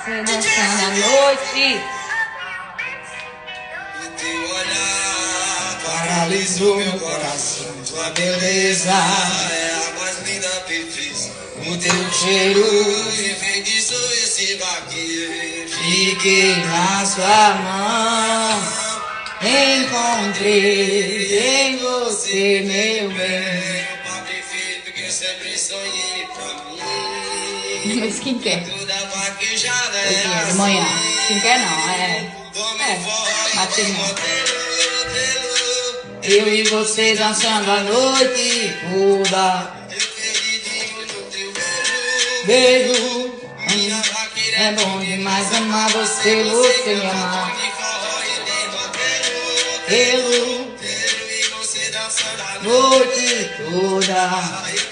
você dançando à noite. O teu olhar paralisou meu coração. Tua beleza é a mais linda perfeição. O teu cheiro enfeitiçou esse vaqueiro. Fiquei na sua mão. Encontrei em você, meu bem. O pai perfeito que eu sempre sonhei pra mim. Mas quem quer? Toda vaquejada De é manhã. assim. Quem quer não, é. Matinho. Eu e você dançando a noite toda. Beijo. É bom demais amar você, você me amar. Eu, noite toda.